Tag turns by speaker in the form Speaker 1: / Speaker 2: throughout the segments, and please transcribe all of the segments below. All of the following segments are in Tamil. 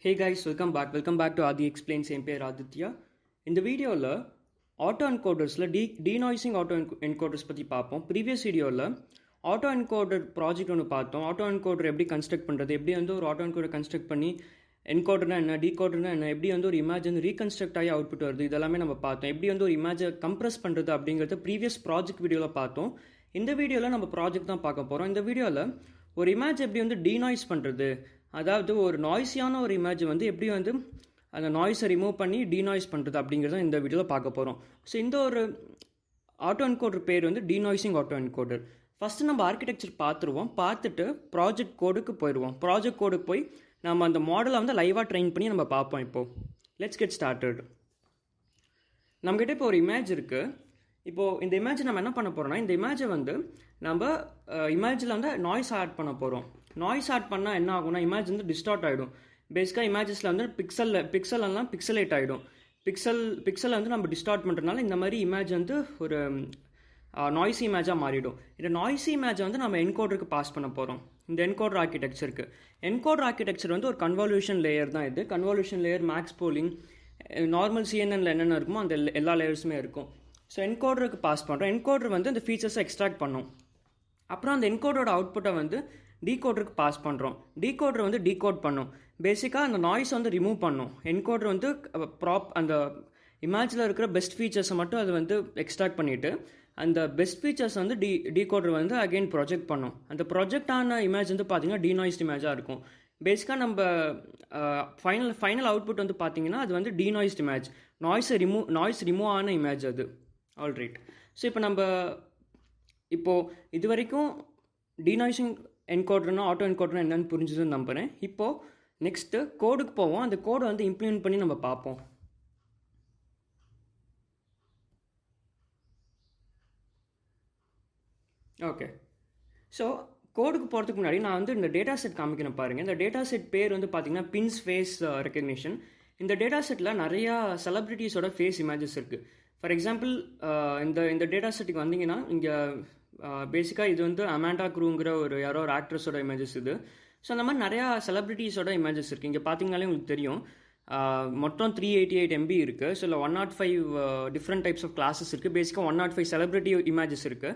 Speaker 1: Hey guys, welcome back to Adi Explains. என் பேர் ஆதித்யா. இந்த வீடியோவில் ஆட்டோ என்கோடர்ஸில் டீநாய்ஸிங் ஆட்டோ என்கோடர்ஸ் பற்றி பார்ப்போம். ப்ரீவியஸ் வீடியோவில் ஆட்டோ என்கோடர் ப்ராஜெக்ட் ஒன்று பார்த்தோம். ஆட்டோ என்கோடர் எப்படி கன்ஸ்ட்ரக்ட் பண்ணுறது, எப்படி வந்து ஒரு ஆட்டோ என்கோடர் கன்ஸ்ட்ரக்ட் பண்ணி என்கோடர்னா என்ன, டீகோடர்னா என்ன, எப்படி வந்து ஒரு இமேஜ் வந்து ரீகன்ஸ்ட்ரக்ட் ஆகி அவுட்புட் வருது, இதெல்லாமே நம்ம பார்த்தோம். எப்படி வந்து ஒரு இமேஜை கம்ப்ரஸ் பண்ணுறது அப்படிங்கிறது ப்ரீவியஸ் ப்ராஜெக்ட் வீடியோவில் பார்த்தோம். இந்த வீடியோவில் நம்ம ப்ராஜெக்ட் தான் பார்க்க போகிறோம். இந்த வீடியோவில் ஒரு இமேஜ் எப்படி வந்து டீநாய்ஸ் பண்ணுறது, அதாவது ஒரு நாய்ஸியான ஒரு இமேஜ் வந்து எப்படி வந்து அந்த நாய்ஸை ரிமூவ் பண்ணி டீநாய்ஸ் பண்ணுறது அப்படிங்கிறத இந்த வீடியோவில் பார்க்க போகிறோம். ஸோ இந்த ஒரு ஆட்டோ என்கோடர் பேர் வந்து டீநாய்ஸிங் ஆட்டோ என்கோடர். ஃபஸ்ட்டு நம்ம ஆர்கிடெக்சர் பார்த்துருவோம். பார்த்துட்டு ப்ராஜெக்ட் கோடுக்கு போயிடுவோம். ப்ராஜெக்ட் கோடுக்கு போய் நம்ம அந்த மாடலை வந்து லைவாக ட்ரெயின் பண்ணி நம்ம பார்ப்போம். இப்போது லெட்ஸ் கெட் ஸ்டார்டட். நம்மகிட்ட இப்போ ஒரு இமேஜ் இருக்குது. இப்போது இந்த இமேஜை நம்ம என்ன பண்ண போகிறோம்னா, இந்த இமேஜை வந்து நம்ம இமேஜில் வந்து நாய்ஸ் ஆட் பண்ண போகிறோம். நாய்ஸ் ஆட் பண்ணால் என்ன ஆகும்னா, இமேஜ் வந்து டிஸ்டார்ட் ஆகிடும். பேசிக்காக இமேஜஸில் வந்து பிக்சலெல்லாம் பிக்சலேட் ஆகிடும். பிக்சலை வந்து நம்ம டிஸ்டார்ட் பண்ணுறதுனால இந்த மாதிரி இமேஜ் வந்து ஒரு நாய்ஸி இமேஜாக மாறிடும். இந்த நாய்ஸி இமேஜை வந்து நம்ம என்கோடருக்கு பாஸ் பண்ண போகிறோம். இந்த என்கோடர் ஆர்கிடெக்சருக்கு வந்து ஒரு கன்வல்யூஷன் லேயர் தான். இது convolution layer, max pooling, normal சிஎன்என்ல என்னென்ன இருக்குமோ அந்த எல்லா லேயர்ஸுமே இருக்கும். ஸோ என்கோடருக்கு பாஸ் பண்ணுறோம். என்கோடர் வந்து அந்த ஃபீச்சர்ஸை எக்ஸ்ட்ராக்ட் பண்ணோம். அப்புறம் அந்த என்கோடரோட அவுட்புட்டை வந்து டீகோடருக்கு பாஸ் பண்ணுறோம். டீகோடர் வந்து டீகோட் பண்ணும். பேசிக்காக அந்த நாய்ஸ் வந்து ரிமூவ் பண்ணும். என்கோடர் வந்து அந்த இமேஜில் இருக்கிற பெஸ்ட் ஃபீச்சர்ஸை மட்டும் அது வந்து எக்ஸ்ட்ராக்ட் பண்ணிவிட்டு அந்த பெஸ்ட் ஃபீச்சர்ஸ் வந்து டீகோடர் வந்து அகெயின் ப்ரொஜெக்ட் பண்ணும். அந்த ப்ரொஜெக்டான இமேஜ் வந்து பார்த்திங்கன்னா டீநாய்ஸ்ட் இமேஜாக இருக்கும். பேசிக்காக நம்ம ஃபைனல் அவுட்புட் வந்து பார்த்திங்கன்னா அது வந்து டீநாய்ஸ்ட் இமேஜ், நாய்ஸ் ரிமூவ் ஆன இமேஜ் அது. ஆல்ரைட். ஸோ இப்போ நம்ம இது வரைக்கும் டீநாய்ஸிங் என்கோடர்னா ஆட்டோ என்கோடர்னா என்னன்னு புரிஞ்சுதுன்னு நம்புகிறேன். இப்போது நெக்ஸ்ட்டு கோடுக்கு போவோம். அந்த கோடை வந்து இம்ப்ளிமெண்ட் பண்ணி நம்ம பார்ப்போம். ஓகே. ஸோ கோடுக்கு போகிறதுக்கு முன்னாடி நான் வந்து இந்த டேட்டா செட் காமிக்கணும் பாருங்கள். இந்த டேட்டா செட் பேர் வந்து பார்த்திங்கன்னா பின்ஸ் ஃபேஸ் ரெக்கக்னிஷன். இந்த டேட்டா செட்டில் நிறையா செலிப்ரிட்டிஸோட ஃபேஸ் இமேஜஸ் இருக்குது. ஃபார் எக்ஸாம்பிள் இந்த டேட்டா செட்டுக்கு வந்தீங்கன்னா இங்கே பேசிக்காக இது வந்து அமாண்டா க்ரூங்கிற யாரோ ஒரு ஆக்ட்ரஸோட இமேஜஸ் இது. ஸோ அந்த மாதிரி நிறையா செலிப்ரிட்டிஸோட இமேஜஸ் இருக்குது. இங்கே பார்த்தீங்கனாலே உங்களுக்கு தெரியும். மொத்தம் 388 MB இருக்குது. ஸோ இல்லை 105 டிஃப்ரெண்ட் டைப்ஸ் ஆஃப் கிளாஸஸ் இருக்குது. பேசிக்காக 105 செலிப்ரிட்டி இமேஜஸ் இருக்குது.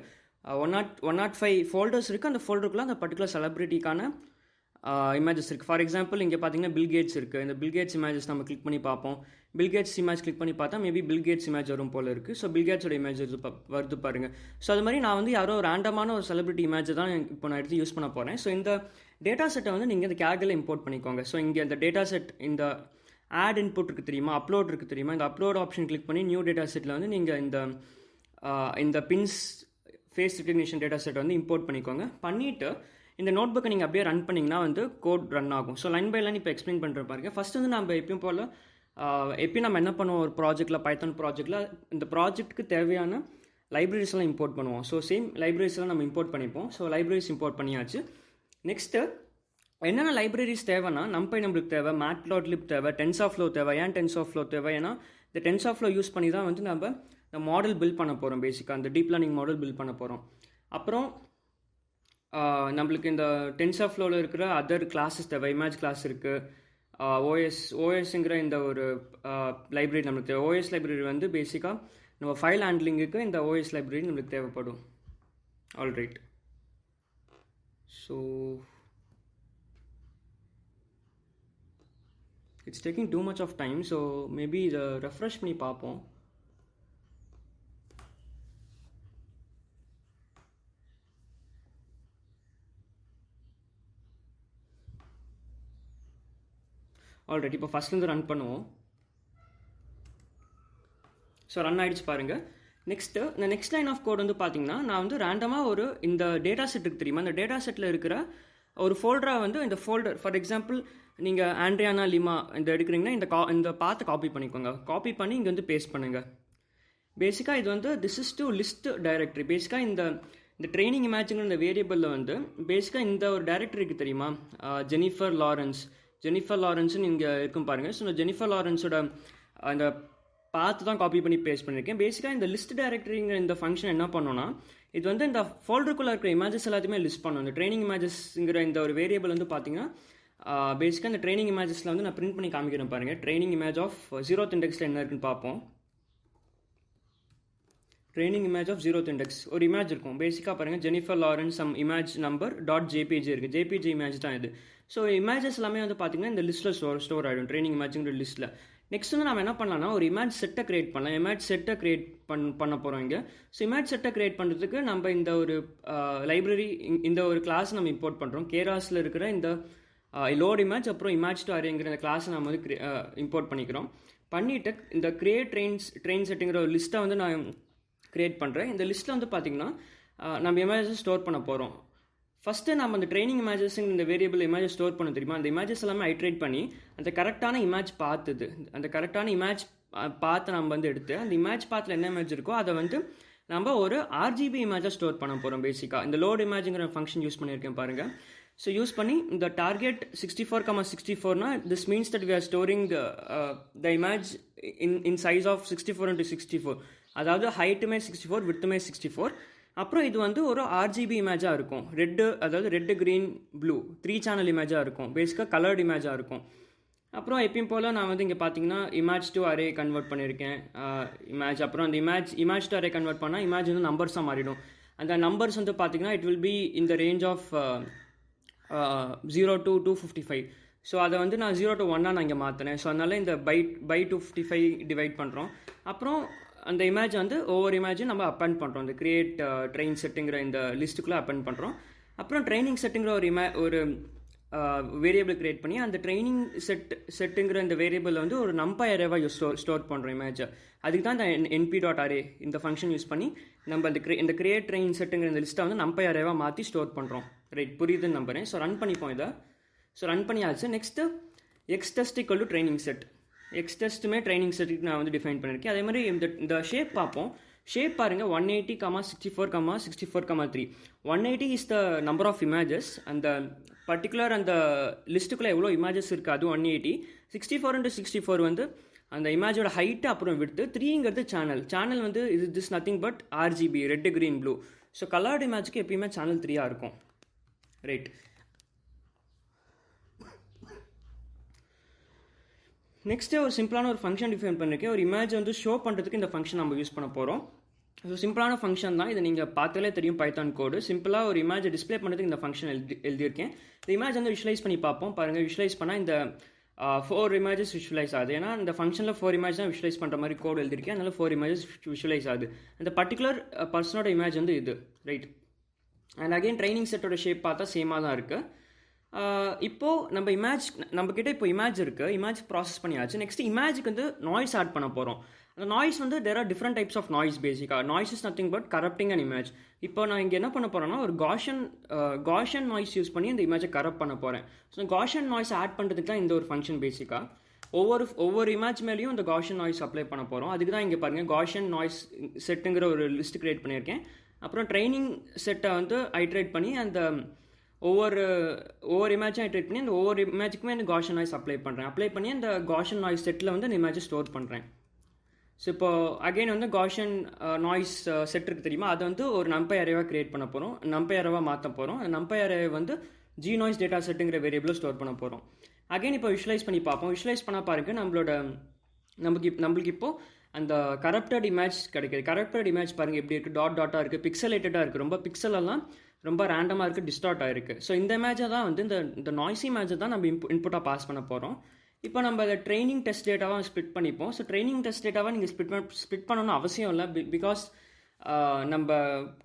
Speaker 1: 105 ஃபோல்டர்ஸ் இருக்குது. அந்த ஃபோல்டருக்குள்ள அந்த பர்டிகுலர் செலிப்ரிட்டிக்கான இமேஜஸ் இருக்குது. ஃபார் எக்ஸாம்பிள் இங்கே பார்த்தீங்கன்னா பில்கேட்ஸ் இருக்குது. இந்த பில்கேட்ஸ் இமேஜஸ் நம்ம கிளிக் பண்ணி பார்ப்போம். பில்கேட்ஸ் இமேஜ் கிளிக் பண்ணி பார்த்தா மேபி பில்கேட்ஸ் இமேஜ் வரும் போல் இருக்குது. ஸோ பில்கேட்ஸோட இமேஜ் வருது பாருங்கள். ஸோ அது மாதிரி நான் வந்து யாரோ ரேண்டமான ஒரு செலிபிரிட்டி இமேஜ் தான் இப்போ நான் எடுத்து யூஸ் பண்ண போகிறேன். ஸோ இந்த டேட்டா செட்டை வந்து நீங்கள் இந்த கேகில் இம்போர்ட் பண்ணிக்கோங்க. ஸோ இங்கே இந்த டேட்டா செட் இந்த ஆட் இன்புட் இருக்குது தெரியுமா, அப்லோட் இருக்குது தெரியுமா, இந்த அப்லோட் ஆப்ஷன் கிளிக் பண்ணி நியூ டேட்டா செட்டில் வந்து நீங்கள் இந்த pins face recognition data set வந்து இம்போர்ட் பண்ணிக்கோங்க. பண்ணிவிட்டு இந்த நோட் புக்கை நீங்கள் அப்படியே ரன் பண்ணிங்கன்னா வந்து கோட் ரன் ஆகும். ஸோ லைன் பை லைன் இப்போ எக்ஸ்பிளைன் பண்ணுற பாருங்க. ஃபஸ்ட் வந்து நம்ம எப்பயும் போல் எப்பயும் நம்ம என்ன பண்ணுவோம், ஒரு ப்ராஜெக்ட்டில் பைத்தான் ப்ராஜெக்ட்டில் இந்த ப்ராஜெக்ட்டுக்கு தேவையான லைப்ரரிஸ்லாம் இம்போர்ட் பண்ணுவோம். ஸோ சேம் லைப்ரரிஸ்லாம் நம்ம இம்போர்ட் பண்ணிப்போம். ஸோ லைப்ரரிஸ் இம்போர்ட் பண்ணியாச்சு. நெக்ஸ்ட்டு என்னென்ன லைப்ரரிஸ் தேவைன்னா, நம்மளுக்கு தேவை, மேட்ப்ளாட்லிப் தேவை, டென்சார்ஃப்ளோ தேவை. ஏன் டென்சார்ஃப்ளோ தேவை? ஏன்னா இந்த டென்சார்ஃப்ளோ யூஸ் பண்ணி தான் வந்து நம்ம இந்த மாடல் பில்ட் பண்ண போகிறோம். பேசிக்காக அந்த டீப் லேர்னிங் மாடல் பில்ட் பண்ண போகிறோம். அப்புறம் நம்மளுக்கு இந்த டென்சார்ஃப்ளோவில் இருக்கிற அதர் கிளாஸஸ் தேவை. இமேஜ் கிளாஸ் இருக்குது. ஓஎஸ்ங்கிற இந்த ஒரு லைப்ரரி நம்மளுக்கு தேவை. ஓஎஸ் லைப்ரரி வந்து பேசிக்காக நம்ம ஃபைல் ஹேண்ட்லிங்குக்கு இந்த ஓஎஸ் லைப்ரரி நம்மளுக்கு தேவைப்படும். Alright. So it's taking too much of time. So maybe இதை ரெஃப்ரெஷ் பண்ணி பார்ப்போம். ஆல்ரெடி இப்போ ஃபஸ்ட்லேருந்து ரன் பண்ணுவோம். ஸோ ரன் ஆகிடுச்சு பாருங்கள். நெக்ஸ்ட்டு இந்த நெக்ஸ்ட் லைன் ஆஃப் கோட் வந்து பார்த்தீங்கன்னா, நான் வந்து ரேண்டமாக இந்த டேட்டா செட்டுக்கு தெரியுமா, அந்த டேட்டா செட்டில் இருக்கிற ஒரு ஃபோல்டராக வந்து இந்த ஃபோல்டர், ஃபார் எக்ஸாம்பிள் நீங்கள் ஆண்ட்ரியானா லிமா எடுக்கிறீங்கன்னா இந்த பாத்தை காப்பி பண்ணிக்கோங்க. காப்பி பண்ணி இங்கே வந்து பேஸ்ட் பண்ணுங்கள். பேசிக்காக இது வந்து this is to list directory. பேசிக்காக இந்த ட்ரைனிங் இமேஜிங்கிற இந்த வேரியபிளில் வந்து பேசிக்காக இந்த ஒரு டைரக்டரிக்கு தெரியுமா, ஜெனிஃபர் லாரன்ஸ்னு இங்கே இருக்கும் பாருங்கள். ஸோ இந்த ஜெனிஃபர் லாரன்ஸோட அந்த பார்த்து தான் காப்பி பண்ணி பேஸ்ட் பண்ணியிருக்கேன். பேசிக்காக இந்த லிஸ்ட் டைரக்டரிங்கிற இந்த ஃபங்க்ஷன் என்ன பண்ணோன்னா, இது வந்து இந்த ஃபோல்டருக்குள்ளே இருக்கிற இமேஜஸ் எல்லாத்தையுமே லிஸ்ட் பண்ணும். இந்த ட்ரைனிங் இமேஜஸ்ங்கிற இந்த ஒரு வேரியபிள் வந்து பார்த்தீங்கன்னா பேசிக்காக இந்த ட்ரைனிங் இமேஜஸில் வந்து நான் பிரிண்ட் பண்ணி காமிக்கிறேன் பாருங்கள். ட்ரைனிங் இமேஜ் ஆஃப் 0th இண்டெக்ஸில் என்ன இருக்குன்னு பார்ப்போம். Training image of 0th index ஒரு இமேஜ் இருக்கும். பேசிக்காக பாருங்கள், Jennifer Lawrence some image number .jpg இருக்குது. ஜேபிஜி இமேஜ் தான் இது. ஸோ இமேஜஸ் எல்லாமே வந்து பார்த்திங்கன்னா இந்த லிஸ்ட்டில் ஸ்டோர் ஆகிடும், ட்ரைனிங் இமேஜுங்கிற லிஸ்ட்டில். நெக்ஸ்ட் வந்து நம்ம என்ன பண்ணலாம்னா ஒரு இமேஜ் செட்டை கிரியேட் பண்ணலாம். இமேஜ் செட்டை கிரியேட் பண்ண போகிறோம் இங்கே. ஸோ இமேஜ் செட்டை கிரியேட் பண்ணுறதுக்கு நம்ம இந்த ஒரு லைப்ரரி, இந்த ஒரு கிளாஸ் நம்ம இம்போர்ட் பண்ணுறோம். கேராஸில் இருக்கிற இந்த லோட் இமேஜ் அப்புறம் இமேஜ் டு அரேங்கிற இந்த கிளாஸை நம்ம வந்து இம்போர்ட் பண்ணிக்கிறோம். பண்ணிவிட்டு இந்த கிரியேட் ட்ரெயின் செட்டுங்கிற ஒரு லிஸ்ட்டை வந்து நான் கிரியேட் பண்ணுறேன். இந்த லிஸ்ட்டில் வந்து பார்த்திங்கன்னா நம்ம இமேஜஸ் ஸ்டோர் பண்ண போகிறோம். ஃபஸ்ட்டு நம்ம அந்த ட்ரைனிங் இமேஜஸ்ங்க இந்த வேரியபிள் இமேஜஸ் ஸ்டோர் பண்ண தெரியுமா, அந்த இமேஜஸ் எல்லாமே ஐட்ரேட் பண்ணி அந்த கரெக்டான இமேஜ் பார்த்துது, அந்த கரெக்டான இமேஜ் பார்த்து நம்ம வந்து எடுத்து அந்த இமேஜ் பார்த்துல என்ன இமேஜ் இருக்கோ அதை வந்து நம்ம ஒரு RGB இமேஜாக ஸ்டோர் பண்ண போகிறோம். பேசிக்காக இந்த லோட் இமேஜுங்கிற ஃபங்க்ஷன் யூஸ் பண்ணியிருக்கேன் பாருங்கள். ஸோ யூஸ் பண்ணி இந்த டார்கெட் 64,64னா this means that we are storing the image in size of 64x64. அதாவது ஹைட்டுமே 64, விட்த்துமே 64. அப்புறம் இது வந்து ஒரு RGB இமேஜாக இருக்கும். அதாவது ரெட்டு க்ரீன் ப்ளூ 3 சேனல் இமேஜாக இருக்கும். பேசிக்காக கலர்டு இமேஜாக இருக்கும். அப்புறம் எப்பயும் போல் நான் வந்து இங்கே பார்த்தீங்கன்னா இமேஜ் டு அரே கன்வெர்ட் பண்ணியிருக்கேன் இமேஜ். அப்புறம் அந்த இமேஜ் டு அரே கன்வெர்ட் பண்ணால் இமேஜ் வந்து நம்பர்ஸாக மாறிடும். அந்த நம்பர்ஸ் வந்து பார்த்தீங்கன்னா it will be in the range of 0 to 255. So அதை வந்து நான் 0 to 1 நான் இங்கே மாற்றினேன். ஸோ அதனால் இந்த பை 255 டிவைட் பண்ணுறோம். அப்புறம் அந்த இமேஜ் வந்து ஒவ்வொரு இமேஜும் நம்ம அப்பெண்ட் பண்ணுறோம். இந்த கிரியேட் ட்ரெயின் செட்டுங்கிற இந்த லிஸ்ட்டுக்குள்ளே அப்பெண்ட் பண்ணுறோம். அப்புறம் ட்ரைனிங் செட்டுங்கிற ஒரு வேரியபிள் கிரியேட் பண்ணி அந்த ட்ரைனிங் செட்டுங்கிற இந்த வேரியபிள் வந்து ஒரு நம்பை அரேவாக ஸ்டோர் பண்ணுறோம் இமேஜை. அதுக்கு தான் இந்த np.array இந்த ஃபங்க்ஷன் யூஸ் பண்ணி நம்ம இந்த கிரியேட் ட்ரெயின் செட்டுங்கிற இந்த லிஸ்ட்டை வந்து நம்பை அரேவாக மாற்றி ஸ்டோர் பண்ணுறோம். ரைட், புரியுதுன்னு நம்புறேன். ஸோ ரன் பண்ணிப்போம் இதை. ஸோ ரன் பண்ணியாச்சு. Next xtest = training set. xtestமே ட்ரைனிங் செட்டுக்கு நான் வந்து டிஃபைன் பண்ணியிருக்கேன். அதே மாதிரி இந்த ஷேப் பார்ப்போம். ஷேப் பாருங்கள், 180, 64, 64, 3. 180 is the number of images. அந்த பர்டிகுலர் அந்த லிஸ்ட்டுக்குள்ளே எவ்வளோ இமேஜஸ் இருக்குது அது 180. 64x64 வந்து அந்த இமேஜோட ஹைட்டு அப்புறம் விட்த்து. 3ங்கிறது சேனல் வந்து this nothing but RGB, red green blue. So coloured இமேஜுக்கு எப்பயுமே சேனல் 3 இருக்கும். ரைட், நெக்ஸ்ட்டு ஒரு சிம்பிளான ஒரு ஃபங்க்ஷன் டிஃபைன் பண்ணியிருக்கேன். ஒரு இமேஜ் வந்து ஷோ பண்ணுறதுக்கு இந்த ஃபங்க்ஷன் நம்ம யூஸ் பண்ண போகிறோம். ஸோ சிம்பிளான ஃபங்க்ஷன் தான், இதை நீங்கள் பார்த்தாலே தெரியும், பைத்தான் கோடு. சிம்பிளாக ஒரு இமேஜை டிஸ்பிளே பண்ணுறதுக்கு இந்த ஃபங்க்ஷன் எழுதியிருக்கேன். இந்த இமேஜ் வந்து விஷுவலைஸ் பண்ணி பார்ப்போம். பாருங்கள், விஷுவலைஸ் பண்ணால் இந்த 4 இமேஜஸ் விஷுவலைஸ் ஆகுது. ஏன்னா இந்த ஃபங்க்ஷனில் 4 இமேஜ் தான் விஷுவலைஸ் பண்ணுற மாதிரி கோடு எழுதியிருக்கேன். அதனால் 4 இமேஜஸ் விஷுவலைஸ் ஆகுது. அந்த பர்டிகுலர் பர்சனோட இமேஜ் வந்து இது. ரைட், அண்ட் அகெயின் ட்ரைனிங் செட்டோட ஷேப் பார்த்தா சேமாக தான் இருக்குது. இப்போது நம்மக்கிட்ட இப்போ இமேஜ் இருக்குது. இமேஜ் ப்ராசஸ் பண்ணியாச்சு. நெக்ஸ்ட் இமேஜுக்கு வந்து நாய்ஸ் ஆட் பண்ண போகிறோம். அந்த நாய்ஸ் வந்து there are different types of noise. பேசிக்காக noise is nothing but corrupting an image. இப்போ நான் இங்கே என்ன பண்ண போகிறேன்னா ஒரு காஷன் நாய்ஸ் யூஸ் பண்ணி இந்த இமேஜை கரப்ட் பண்ண போகிறேன். ஸோ காஷன் நாய்ஸ் ஆட் பண்ணுறதுக்கு தான் இந்த ஒரு ஃபங்க்ஷன். பேசிக்காக ஒவ்வொரு இமேஜ் மேலேயும் இந்த காஷன் நாய்ஸ் அப்ளை பண்ண போகிறோம். அதுக்கு தான் இங்கே பாருங்கள் காஷன் நாய்ஸ் செட்டுங்கிற ஒரு லிஸ்ட் கிரியேட் பண்ணியிருக்கேன். அப்புறம் ட்ரைனிங் செட்டை வந்து ஐட்ரேட் பண்ணி அந்த ஒவ்வொரு இமேஜும் ஐட்ரேட் பண்ணி அந்த ஒவ்வொரு இமேஜுக்குமே அந்த காஷன் நாய்ஸ் அப்ளை பண்ணி அந்த காஷன் நாய்ஸ் செட்டில் வந்து அந்த இமேஜை ஸ்டோர் பண்ணுறேன். ஸோ இப்போ அகெயின் வந்து காஷன் நாய்ஸ் செட் இருக்குது தெரியுமா, அதை வந்து ஒரு நம்பை அரேவாக கிரியேட் பண்ண போகிறோம், நம்பை அரேவாக மாற்ற போகிறோம். அந்த நம்பை அரே வந்து gnoise டேட்டா செட்டுங்கிற வேரியபிளில் ஸ்டோர் பண்ண போகிறோம். அகெயின் இப்போ விஷுவலைஸ் பண்ணி பார்ப்போம். விஷுவலைஸ் பண்ண பாருங்க, நம்மளுக்கு இப்போது அந்த கரப்டட் இமேஜ் கிடைக்கிது. கரப்டட் இமேஜ் பாருங்கள் எப்படி இருக்குது, டாட்டாக இருக்குது, பிக்சலேட்டடாக இருக்குது, ரொம்ப பிக்சலெல்லாம் ரொம்ப ரேண்டமாக இருக்குது, டிஸ்டார்ட் ஆகிருக்கு. ஸோ இந்த இமேஜை தான் வந்து இந்த நாய்ஸி இமேஜை தான் நம்ம இன்புட்டாக பாஸ் பண்ண போகிறோம். இப்போ நம்ம அதை ட்ரைனிங் டெஸ்ட் டேட்டாவாக ஸ்ப்ளிட் பண்ணிப்போம். ஸோ ட்ரைனிங் டெஸ்ட் டேட்டாவாக நீங்கள் ஸ்ப்ளிட் பண்ணணும்னு அவசியம் இல்லை. பிகாஸ் நம்ம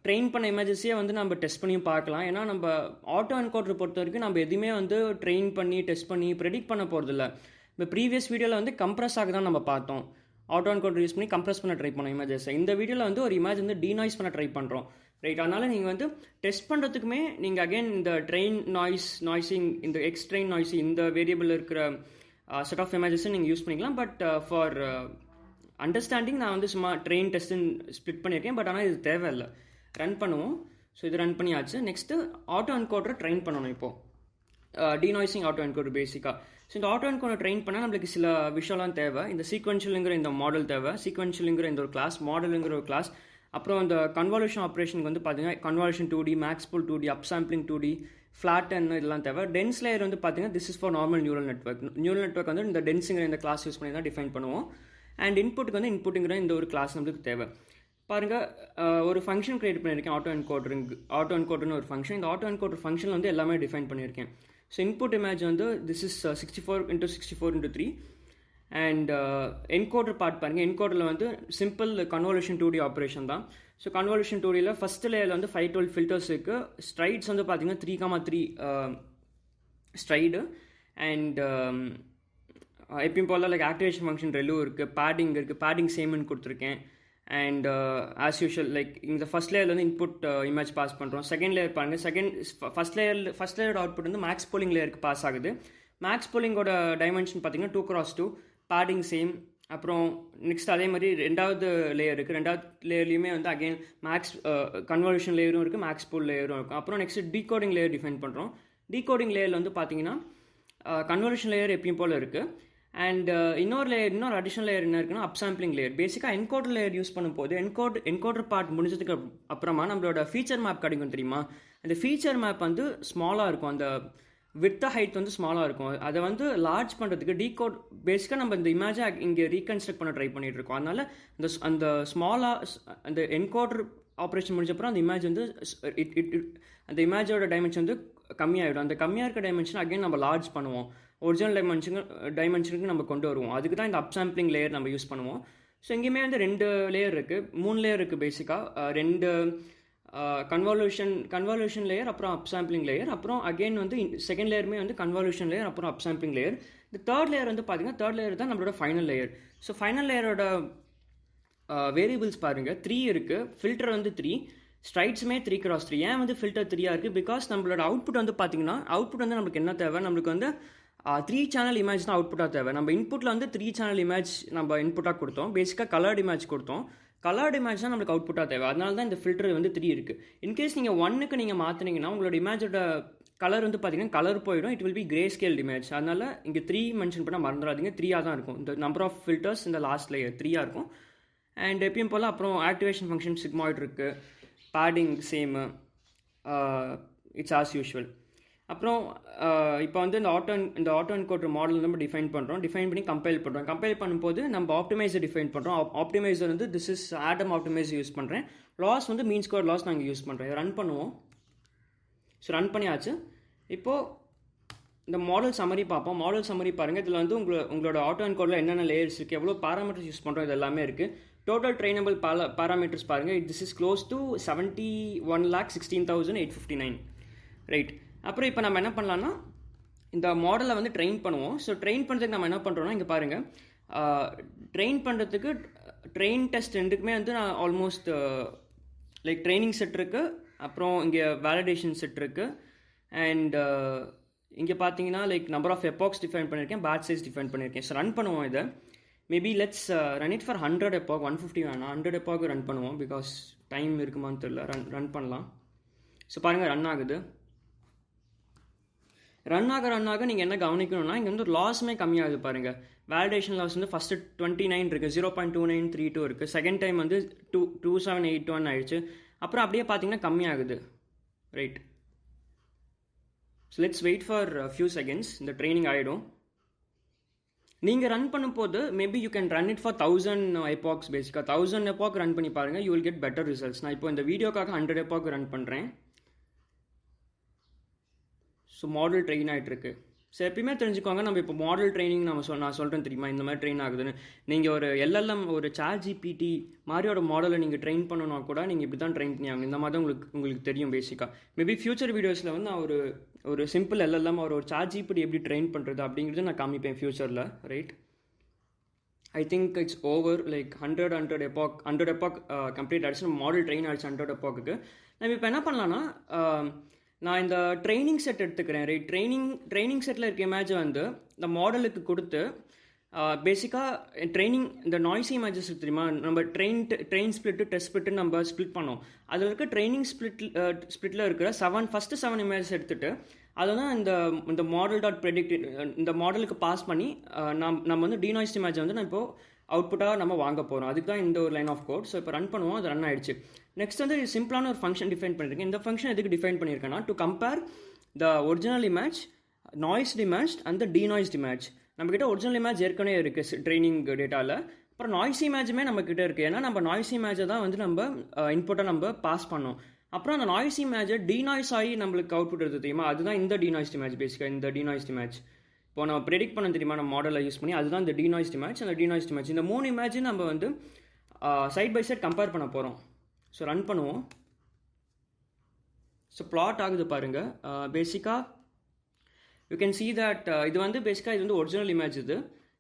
Speaker 1: ட்ரெயின் பண்ண இமேஜஸே வந்து நம்ம டெஸ்ட் பண்ணியும் பார்க்கலாம். ஏன்னா நம்ம ஆட்டோ என்கோடர் பொறுத்த வரைக்கும் நம்ம எதுவுமே வந்து ட்ரெயின் பண்ணி டெஸ்ட் பண்ணி ப்ரெடிக்ட் பண்ண போகிறதில்ல. இப்போ ப்ரீவியஸ் வீடியோவில் வந்து கம்ப்ரஸ் ஆக தான் நம்ம பார்த்தோம். ஆட்டோ என்கோடர் யூஸ் பண்ணி கம்ப்ரஸ் பண்ண ட்ரை பண்ணோம் இமேஜஸை. இந்த வீடியோவில் வந்து ஒரு இமேஜ் வந்து டீநாய்ஸ் பண்ண ட்ரை பண்ணுறோம். ரைட், அதனால் நீங்கள் வந்து டெஸ்ட் பண்ணுறதுக்குமே நீங்கள் அகெயின் இந்த ட்ரெயின் நாய்ஸிங், இந்த ட்ரெயின் நாய்ஸிங் இந்த வேரியபிள் இருக்கிற செட் ஆஃப் இமேஜஸை நீங்கள் யூஸ் பண்ணிக்கலாம். பட் ஃபார் அண்டர்ஸ்டாண்டிங் நான் வந்து சும்மா ட்ரெயின் டெஸ்ட்டுன்னு ஸ்ப்ளிட் பண்ணியிருக்கேன். பட் ஆனால் இது தேவையில்லை. ரன் பண்ணுவோம். ஸோ இது ரன் பண்ணியாச்சு. நெக்ஸ்ட்டு ஆட்டோ என்கோடரை ட்ரெயின் பண்ணணும். இப்போது டீநாய்ஸிங் ஆட்டோ என்கோடர் பேசிக்காக. ஸோ இந்த ஆட்டோ என்கோடர் ட்ரெயின் பண்ணால் நம்மளுக்கு சில விஷயம்லாம் தேவை. இந்த சீக்வென்ஷியலுங்கிற இந்த மாடல் தேவை. சீக்வென்ஷியலுங்கிற இந்த ஒரு கிளாஸ், மாடலுங்கிற ஒரு கிளாஸ். அப்புறம் அந்த கன்வால்யூஷன் ஆப்ரேஷனுக்கு வந்து பார்த்தீங்கன்னா கன்வால்யூஷன் 2D, மேக்ஸ்புல் 2D, அப்சாம்பிளிங் 2D, ஃப்ளாட்டன் இதெல்லாம் தேவை. டென்ஸ் லேயர் வந்து பார்த்தீங்கன்னா this is for normal neural network வந்து இந்த டென்ஸுங்கிற இந்த கிளாஸ் யூஸ் பண்ணி தான் டிஃபைன் பண்ணுவோம். அண்ட் இன்புட்டுக்கு வந்து இன்புட்டுங்கிற இந்த ஒரு கிளாஸ் நம்மளுக்கு தேவை. பாருங்கள், ஒரு ஃபங்க்ஷன் க்ரியேட் பண்ணியிருக்கேன், ஆட்டோ என்கோடர்னு ஒரு ஃபங்க்ஷன். இந்த ஆட்டோ என்கோடர் ஃபங்க்ஷனில் வந்து எல்லாமே டிஃபைன் பண்ணியிருக்கேன். ஸோ இன்புட் இமேஜ் வந்து this is 64x64x3. And encoder part பாருங்கள், என்கோடரில் வந்து சிம்பிள் கன்வல்யூஷன் 2D ஆப்ரேஷன் தான். ஸோ கன்வல்யூஷன் 2Dயில் ஃபஸ்ட்டு லேயரில் வந்து 512 ஃபில்டர்ஸ் இருக்குது. ஸ்ட்ரைட்ஸ் வந்து பார்த்தீங்கன்னா 3,3 ஸ்ட்ரைடு. அண்ட் எப்பயும் போல் லைக் ஆக்டிவேஷன் ஃபங்க்ஷன் ரெலு இருக்குது, பேடிங் இருக்குது, பேடிங் சேம்னு கொடுத்துருக்கேன். அண்ட் ஆஸ் யூஷுவல் லைக் இந்த ஃபஸ்ட் லேயரில் வந்து இன்புட் இமேஜ் பாஸ் பண்ணுறோம். செகண்ட் லேயர் பாருங்கள், ஃபஸ்ட் லேயரோட அவுட்புட் வந்து மேக்ஸ் போலிங் லேயருக்கு பாஸ் ஆகுது. மேக்ஸ் போலிங்கோட டைமென்ஷன் பார்த்தீங்கன்னா 2x2, பேடிங் சேம். அப்புறம் நெக்ஸ்ட் அதே மாதிரி ரெண்டாவது லேயர் இருக்குது. ரெண்டாவது லேயர்லேயுமே வந்து அகெயின் மேக்ஸ் கன்வல்யூஷன் லேயரும் இருக்குது, மேக்ஸ் போல் லேயரும் இருக்கும். அப்புறம் நெக்ஸ்ட் டீகோடிங் லேயர் டிஃபைன் பண்ணுறோம். டீகோடிங் லேயரில் வந்து பார்த்தீங்கன்னா கன்வல்யூஷன் லேயர் எப்பயும் போல் இருக்குது. அண்ட் இன்னொரு அடிஷனல் லேயர் என்ன இருக்குன்னா அப்சாம்பிளிங் லேயர். பேசிக்காக என்கோடர் லேயர் யூஸ் பண்ணும்போது என்கோடர் பார்ட் முடிஞ்சதுக்கு அப்புறமா நம்மளோட ஃபீச்சர் மேப் கிடைக்கும் தெரியுமா. அந்த ஃபீச்சர் மேப் வந்து ஸ்மாலாக இருக்கும், அந்த வித் ஹைட் வந்து ஸ்மாலாக இருக்கும். அதை வந்து லார்ஜ் பண்ணுறதுக்கு பேசிக்காக நம்ம இந்த இமேஜை இங்கே ரீகன்ஸ்ட்ரக்ட் பண்ண ட்ரை பண்ணிகிட்டு இருக்கோம். அதனால் அந்த ஸ்மாலாக அந்த என்கோடர் ஆப்ரேஷன் முடிஞ்சப்பறம் அந்த இமேஜ் வந்து அந்த இமேஜோட டைமென்ஷன் வந்து கம்மியாகிடும். அந்த கம்மியாக இருக்க டைமென்ஷன் அகைன் நம்ம லார்ஜ் பண்ணுவோம், ஒரிஜினல் டைமென்ஷனுக்கு நம்ம கொண்டு வருவோம். அதுக்கு தான் இந்த அப்சாம்பிளிங் லேயர் நம்ம யூஸ் பண்ணுவோம். ஸோ எங்கேயுமே வந்து 2 லேயர் இருக்குது, 3 லேயர் இருக்குது பேசிக்காக. 2 கன்வல்யூஷன் லேயர், அப்புறம் அப்சாம்பிளிங் லேயர். அப்புறம் அகெயின் வந்து செகண்ட் லேயருமே வந்து கன்வல்யூஷன் லேயர், அப்புறம் அப்சாம்பிளிங் லேயர். இந்த தேர்ட் லேயர் வந்து பார்த்தீங்கன்னா தேர்ட் லேயர் தான் நம்மளோட ஃபைனல் லேயர். ஸோ ஃபைனல் லேயரோட வேரியபிள்ஸ் பாருங்கள், 3 இருக்குது. ஃபில்டர் வந்து 3, ஸ்ட்ரைட்ஸுமே 3x3. ஏன் வந்து ஃபில்டர் 3 இருக்குது? பிகாஸ் நம்மளோட அவுட்புட் வந்து பார்த்தீங்கன்னா அவுட்புட் வந்து நம்மளுக்கு என்ன தேவை, நம்மளுக்கு வந்து 3 சேனல் இமேஜ் தான் அவுட்புட்டாக தேவை. நம்ம இன்புட்டில் வந்து 3 சேனல் இமேஜ் நம்ம இன்புட்டாக கொடுத்தோம், பேசிக்காக கலர்டு இமேஜ் கொடுத்தோம். கலர்டு இமேஜ் தான் நம்மளுக்கு அவுட்புட்டாக தேவை. அதனால தான் இந்த ஃபில்டர் வந்து 3 இருக்குது. இன்கேஸ் நீங்கள் 1க்கு நீங்கள் மாற்றினீங்கன்னா உங்களோட இமேஜோட கலர் வந்து பார்த்தீங்கன்னா கலர் போயிடும், it will B grey scale image. அதனால் இங்கே 3 மென்ஷன் பண்ணால் மறந்துடாதீங்க, 3 தான் இருக்கும். இந்த நம்பர் ஆஃப் ஃபில்டர்ஸ் இந்த லாஸ்ட் லேயர் 3 இருக்கும். அண்ட் எப்பயும் போல் அப்புறம் ஆக்டிவேஷன் ஃபங்க்ஷன் சிக்மாய்ட் இருக்குது, padding same, it's as usual. அப்புறம் இப்போ வந்து இந்த ஆட்டோ என்கோடர் மாடல் நம்ம டிஃபைன் பண்ணி கம்பைல் பண்ணுறோம். கம்பைல் பண்ணும்போது நம்ம ஆப்டிமைசர் டிஃபைன் பண்ணுறோம். ஆப்டிமைசர் வந்து this is Adam optimizer use பண்ணுறேன். லாஸ் வந்து மீன் ஸ்கொயர் லாஸ் நாங்கள் யூஸ் பண்ணுறேன். ரன் பண்ணுவோம். ஸோ ரன் பண்ணியாச்சு. இப்போது இந்த மாடல் சம்மரி பார்ப்போம். மாடல் சம்மரி பாருங்கள், இதில் வந்து உங்களோட ஆட்டோ என்கோடரில் என்னென்ன லேயர்ஸ் இருக்குது, எவ்வளோ பாராமீட்டர்ஸ் யூஸ் பண்ணுறோம், இது எல்லாமே இருக்குது. டோட்டல் ட்ரெயினபிள் பாராமீட்டர்ஸ் பாருங்கள், this is close to 71,16,859. Right. அப்புறம் இப்போ நம்ம என்ன பண்ணலான்னா இந்த மாடலை வந்து ட்ரெயின் பண்ணுவோம். ஸோ ட்ரெயின் பண்ணுறதுக்கு நம்ம என்ன பண்ணுறோன்னா இங்கே பாருங்கள், ட்ரெயின் பண்ணுறதுக்கு ட்ரெயின் டெஸ்ட் ரெண்டுக்குமே வந்து நான் ஆல்மோஸ்ட் லைக் ட்ரைனிங் செட் இருக்குது, அப்புறம் இங்கே வேலிடேஷன் செட் இருக்குது. அண்ட் இங்கே பார்த்தீங்கன்னா லைக் நம்பர் ஆஃப் எபாக்ஸ் டிஃபைன் பண்ணியிருக்கேன், பேட்ச் சைஸ் டிஃபைன் பண்ணியிருக்கேன். ஸோ ரன் பண்ணுவோம் இதை. Maybe let's run it for 100 epoch, 150 வேணாம், 100 எபாக் ரன் பண்ணுவோம். பிகாஸ் டைம் இருக்குமான்னு தெரியல. ரன் பண்ணலாம். ஸோ பாருங்கள், ரன் ஆகுது. ரன் ஆக நீங்கள் என்ன கவனிக்கணும்னா இங்கே வந்து லாஸுமே கம்மியாகுது பாருங்கள். வேலிடேஷன் லாஸ் வந்து ஃபஸ்ட்டு 29 இருக்குது, 0.2932 இருக்குது. செகண்ட் டைம் வந்து 2781 ஆயிடுச்சு. அப்புறம் அப்படியே பார்த்தீங்கன்னா கம்மியாகுது. Right. So let's wait for few seconds. இந்த ட்ரைனிங் ஆகிடும். நீங்கள் ரன் பண்ணும்போது maybe you can run it for 1000 epochs. பேசிக்காக 1000 எபாக் ரன் பண்ணி பாருங்கள், you will get better results. நான் இப்போ இந்த வீடியோக்காக 100 எபாக் ரன் பண்ணுறேன். ஸோ மாடல் ட்ரெயின் ஆகிட்டுருக்கு. ஸோ எப்பயுமே தெரிஞ்சுக்கோங்க, நம்ம இப்போ மாடல் ட்ரைனிங் நான் சொல்கிறேன் தெரியுமா, இந்த மாதிரி ட்ரெயின் ஆகுதுன்னு. நீங்கள் ஒரு LLM ஒரு ChatGPT மாதிரியோட மாடலை நீங்கள் ட்ரெயின் பண்ணணும்னா கூட நீங்கள் இப்படி தான் ட்ரெயின் பண்ணி ஆகணும். இந்த மாதிரி தான் உங்களுக்கு தெரியும் பேசிக்காக. மேபி ஃபியூச்சர் வீடியோஸில் வந்து நான் ஒரு சிம்பிள் LLM ஒரு ChatGPT எப்படி ட்ரெயின் பண்ணுறது அப்படிங்கிறது நான் காமிப்பேன் ஃபியூச்சரில். Right. I think it's over like 100 epoch complete ஆகிடுச்சு. நம்ம மாடல் ட்ரெயின் ஆகிடுச்சு 100 எபாக்கு. நம்ம இப்போ என்ன பண்ணலான்னா நான் இந்த ட்ரைனிங் செட் எடுத்துக்கிறேன். ரைட். ட்ரைனிங் செட்டில் இருக்க இமேஜை வந்து இந்த மாடலுக்கு கொடுத்து பேசிக்காக இந்த நாய்ஸி இமேஜஸ் தெரியுமா, நம்ம ட்ரெயின் ஸ்பிளிட்டு டெஸ்ட் ஸ்பிளிட்டு நம்ம ஸ்பிளிட் பண்ணோம். அதில் இருக்க ட்ரைனிங் ஸ்பிளிட்டில் இருக்கிற ஃபஸ்ட்டு 7 இமேஜஸ் எடுத்துகிட்டு அதை தான் இந்த மாடல் டாட் ப்ரெடிக்ட் இந்த மாடலுக்கு பாஸ் பண்ணி நம்ம வந்து டீநாய்ஸ் இமேஜை வந்து நான் இப்போது அவுட்புட்டாக நம்ம வாங்க போகிறோம். அதுக்கு தான் இந்த ஒரு லைன் ஆஃப் கோட். ஸோ இப்போ ரன் பண்ணுவோம். அது ரன் ஆகிடுச்சு. நெக்ஸ்ட் வந்து சிம்பிளான ஒரு ஃபங்க்ஷன் டிஃபைன் பண்ணியிருக்கேன். இந்த ஃபங்க்ஷன் எதுக்கு டிஃபைன் பண்ணியிருக்கேன்னா to compare the original image, noised image and the denoised image. நம்மக்கிட்ட ஒரிஜினல் இமேஜ் ஏற்கனவே இருக்குது ட்ரைனிங் டேட்டாவில். அப்புறம் நாய்ஸ் இமேஜுமே நம்மக்கிட்ட இருக்குது. ஏன்னா நம்ம நாய்ஸ் இமேஜை தான் வந்து நம்ம இன்புட்டாக நம்ம பாஸ் பண்ணோம். அப்புறம் அந்த நாய்ஸ் இமேஜை டீநாய்ஸ் ஆகி நம்மளுக்கு அவுட்புட் எடுத்து தெரியுமா, அதுதான் இந்த டீநாய்ஸ்ட் இமேஜ். பேசிக்காக இந்த டீநாய்ஸ்ட் இமேஜ் இப்போ நம்ம ப்ரெடிக்ட் பண்ண தெரியுமா நம்ம மாடலை யூஸ் பண்ணி, அதுதான் இந்த டீநாய்ஸ்ட் இமேஜ். அந்த டீநாய்ஸ்ட் இமேஜ் இந்த 3 இமேஜும் நம்ம வந்து சைட் பை சைட் கம்பேர் பண்ண போகிறோம். ஸோ ரன் பண்ணுவோம். ஸோ பிளாட் ஆகுது பாருங்கள். பேசிக்காக யூ கேன் see that இது வந்து பேசிக்காக இது வந்து ஒரிஜினல் இமேஜ். இது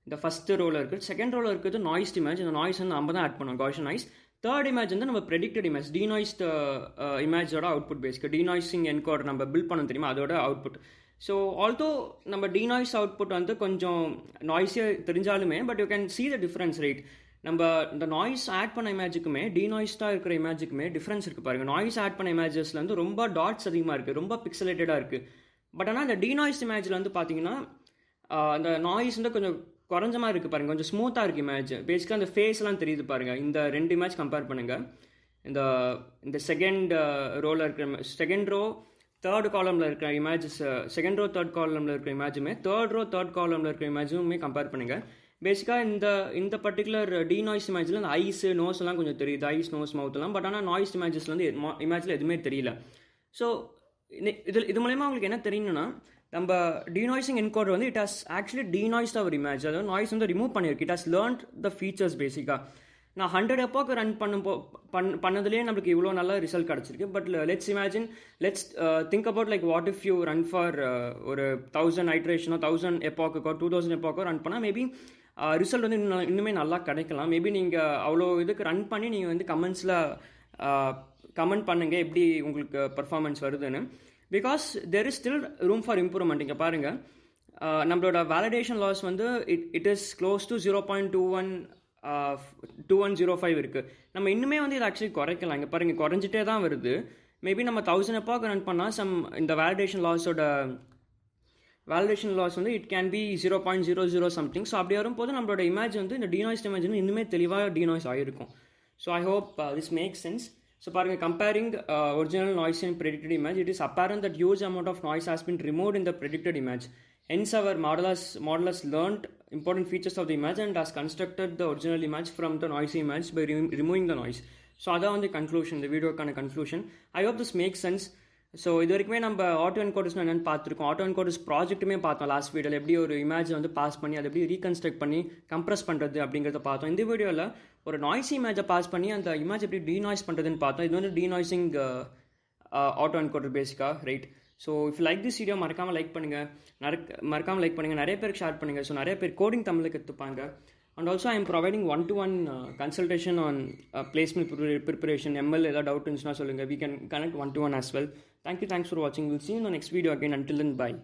Speaker 1: இந்த ஃபஸ்ட்டு ரோவில் இருக்குது. செகண்ட் ரோவில் இருக்குது நாய்ஸ்ட் இமேஜ். இந்த நாய்ஸ் வந்து நம்ம தான் ஆட் பண்ணுவோம், காஷன் நாய்ஸ். தேர்ட் இமேஜ் வந்து நம்ம ப்ரெடிக்டட் இமேஜ், டீநாய்ஸ்ட் இமேஜோட அவுட்புட். பேசிக்காக டீநாய்ஸிங் என்கோடர் நம்ம பில்ட் பண்ண தெரியுமா, அதோட அவுட்புட். ஸோ ஆல்தோ நம்ம டீநாய்ஸ் அவுட்புட் வந்து கொஞ்சம் நாய்ஸியாக தெரிஞ்சாலுமே, but you can see the difference, right? நம்ம இந்த நாய்ஸ் ஆட் பண்ண இமேஜுக்குமே டீநாய்ஸ்டாக இருக்கிற இமேஜுக்குமே டிஃப்ரென்ஸ் இருக்குது பாருங்கள். நாய்ஸ் ஆட் பண்ண இமேஜஸில் வந்து ரொம்ப டாட்ஸ் அதிகமாக இருக்குது, ரொம்ப பிக்சலேட்டடாக இருக்குது. பட் ஆனால் இந்த டீநாய்ஸ் இமேஜில் வந்து பார்த்தீங்கன்னா அந்த நாய்ஸ் வந்து கொஞ்சம் குறைஞ்ச மாதிரி இருக்குது பாருங்கள், கொஞ்சம் ஸ்மூத்தாக இருக்குது இமேஜ். பேசிக்காக அந்த ஃபேஸ்லாம் தெரியுது பாருங்கள். இந்த 2 இமேஜ் கம்பேர் பண்ணுங்கள். இந்த செகண்ட் ரோவில் இருக்கிற செகண்ட் ரோ தேர்ட் காலமில் இருக்கிற இமேஜஸ், செகண்ட் ரோ தேர்ட் காலமில் இருக்கிற இமேஜுமே தேர்ட் ரோ தேர்ட் காலமில் இருக்கிற இமேஜுமே கம்பேர் பண்ணுங்கள். பேசிக்காக இந்த பர்டிகுலர் டீநாய்ஸ் இமேஜில் அந்த ஐஸ் நோஸ் எல்லாம் கொஞ்சம் தெரியுது, ஐஸ் நோஸ் மவுத்லாம். பட் ஆனால் நாய்ஸ் இமேஜஸில் வந்து இமேஜில் எதுவுமே தெரியல. ஸோ இது மூலயமா உங்களுக்கு என்ன தெரியணும்னா, நம்ம டீநாய்ஸிங் என்கோடர் வந்து it has actually denoised our image. அதாவது நாய்ஸ் வந்து ரிமூவ் பண்ணியிருக்கு. It has learned the features. பேசிக்காக நான் 100 எப்பாக்கு ரன் பண்ணதுலேயே நம்மளுக்கு இவ்வளோ நல்ல ரிசல்ட் கிடச்சிருக்கு. But let's think about like what if you run for ஒரு 1000 ஐட்ரேஷனோ 1000 எப்பாக்கோ 2000 எப்பாக்கோ ரன் பண்ணால் மேபி ரிசல்ட் வந்து இன்னுமே நல்லா கிடைக்கலாம். மேபி நீங்கள் அவ்வளோ இதுக்கு ரன் பண்ணி நீங்கள் வந்து கமெண்ட் பண்ணுங்கள் எப்படி உங்களுக்கு பர்ஃபார்மன்ஸ் வருதுன்னு. Because there is still room for improvement. இங்கே பாருங்கள், நம்மளோட வேலிடேஷன் லாஸ் வந்து இட் இஸ் க்ளோஸ் டு 0.2105 இருக்குது. நம்ம இன்னுமே வந்து இதை ஆக்சுவலி குறைக்கலாம். இங்கே பாருங்கள், குறைஞ்சிட்டே தான் வருது. மேபி நம்ம 1000 எப்பாக்கு ரன் பண்ணால் இந்த வேலிடேஷன் லாஸ் வந்து it can be 0.00 something. So அப்படி வரும்போது நம்மளோட இமேஜ் வந்து இந்த டீநாய்ஸ்ட் இமேஜ் வந்து இன்னுமே தெளிவாக டீநாய்ஸ் ஆகிருக்கும். So I hope this makes sense. So பாருங்க, comparing original noise and predicted image, it is apparent that huge amount of noise has been removed in the predicted image. Hence our model has learned important features of the image and has constructed the original image from the noisy image by removing the noise. So அதான் வந்து கன்க்ளூஷன், இந்த வீடியோக்கான conclusion. I hope this make sense. So இது வரைக்குமே நம்ம ஆட்டோ என்கோடர்ஸ்னால் என்னென்னு பார்த்துருக்கோம். ஆட்டோ என்கோடர்ஸ் ப்ராஜெக்ட்டுமே பார்த்தோம் லாஸ்ட் வீடியோவில். எப்படி ஒரு இமேஜை வந்து பாஸ் பண்ணி அதை எப்படி ரீகன்ஸ்ட்ரக்ட் பண்ணி கம்ப்ரஸ் பண்ணுறது அப்படிங்கிறத பார்த்தோம். இந்த வீடியோவில் ஒரு நாய்ஸி இமேஜை பாஸ் பண்ணி அந்த இமேஜ் எப்படி டீநாய்ஸ் பண்ணுறதுன்னு பார்த்தோம். இது வந்து டீநாய்ஸிங் ஆட்டோ என்கோடர் பேசிக்காக, right? So if like this video மறக்காமல் லைக் பண்ணுங்கள், நிறைய பேருக்கு ஷேர் பண்ணுங்கள். ஸோ நிறைய பேர் கோடிங் தமிழில் கற்றுப்பாங்க. And also I am providing one-to-one consultation on placement preparation. ML ஏதாவது டவுட் இருந்துச்சுன்னா சொல்லுங்கள். We can connect one-to-one as well. Thanks for watching. We'll see you in the next video again. Until then, bye.